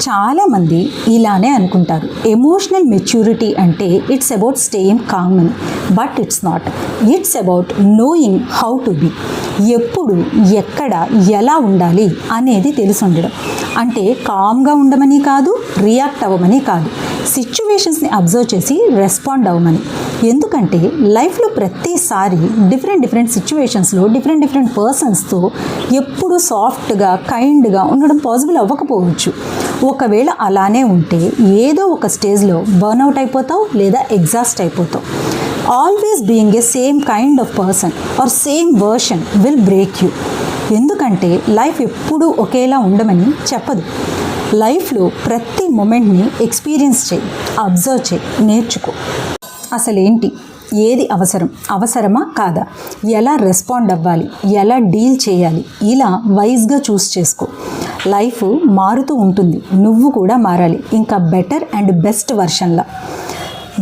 చాలామంది ఇలానే అనుకుంటారు, ఎమోషనల్ మెచ్యూరిటీ అంటే ఇట్స్ అబౌట్ స్టేయింగ్ కామ్ అని. But it's not. It's about knowing how to be. ఎప్పుడు, ఎక్కడ, ఎలా ఉండాలి అనేది తెలిసి ఉండడం. అంటే కామ్గా ఉండమని కాదు, రియాక్ట్ అవ్వమని కాదు, సిచ్యువేషన్స్ని అబ్జర్వ్ చేసి రెస్పాండ్ అవ్వమని. ఎందుకంటే లైఫ్లో ప్రతిసారి డిఫరెంట్ సిచ్యువేషన్స్లో డిఫరెంట్ పర్సన్స్తో ఎప్పుడు సాఫ్ట్గా, కైండ్గా ఉండడం పాసిబుల్ అవ్వకపోవచ్చు. ఒకవేళ అలానే ఉంటే ఏదో ఒక స్టేజ్లో బర్న్అవుట్ అయిపోతావు లేదా ఎగ్జాస్ట్ అయిపోతావు. Always being a same kind of person are same version will break you. ఎందుకంటే లైఫ్ ఎప్పుడూ ఒకేలా ఉండమని చెప్పదు. లైఫ్లో ప్రతి మూమెంట్ని ఎక్స్పీరియన్స్ చేయి, అబ్జర్వ్ చేయి, నేర్చుకో. అసలేంటి, ఏది అవసరమా కాదా, ఎలా రెస్పాండ్ అవ్వాలి, ఎలా డీల్ చేయాలి, ఇలా వైజ్గా చూస్ చేసుకో. లైఫ్ మారుతూ ఉంటుంది, నువ్వు కూడా మారాలి, ఇంకా బెటర్ అండ్ బెస్ట్ వర్షన్లా.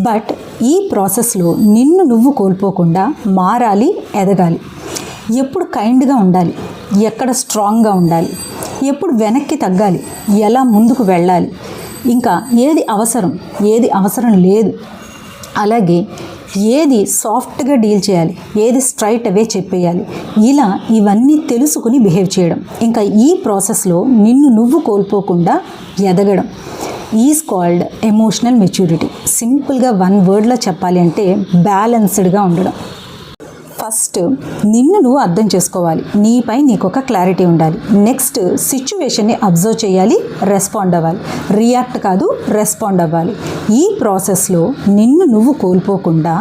బట్ ఈ ప్రాసెస్లో నిన్ను నువ్వు కోల్పోకుండా మారాలి, ఎదగాలి. ఎప్పుడు కైండ్గా ఉండాలి, ఎక్కడ స్ట్రాంగ్గా ఉండాలి, ఎప్పుడు వెనక్కి తగ్గాలి, ఎలా ముందుకు వెళ్ళాలి, ఇంకా ఏది అవసరం లేదు, అలాగే ఏది సాఫ్ట్గా డీల్ చేయాలి, ఏది స్ట్రైట్ అవే చెప్పేయాలి, ఇలా ఇవన్నీ తెలుసుకుని బిహేవ్ చేయడం. ఇంకా ఈ ప్రాసెస్లో నిన్ను నువ్వు కోల్పోకుండా ఎదగడం ఈజ్ కాల్డ్ ఎమోషనల్ మెచ్యూరిటీ. సింపుల్గా వన్ వర్డ్లో చెప్పాలి అంటే బ్యాలెన్స్డ్గా ఉండడం. ఫస్ట్ నిన్ను నువ్వు అర్థం చేసుకోవాలి, నీపై నీకు ఒక క్లారిటీ ఉండాలి. నెక్స్ట్ సిచ్యువేషన్ని అబ్జర్వ్ చేయాలి, రెస్పాండ్ అవ్వాలి. రియాక్ట్ కాదు, రెస్పాండ్ అవ్వాలి. ఈ ప్రాసెస్లో నిన్ను నువ్వు కోల్పోకుండా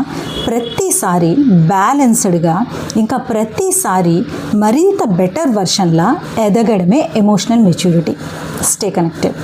ప్రతిసారి బ్యాలెన్స్డ్గా, ఇంకా ప్రతిసారి మరింత బెటర్ వర్షన్లా ఎదగడమే ఎమోషనల్ మెచ్యూరిటీ. Stay connected.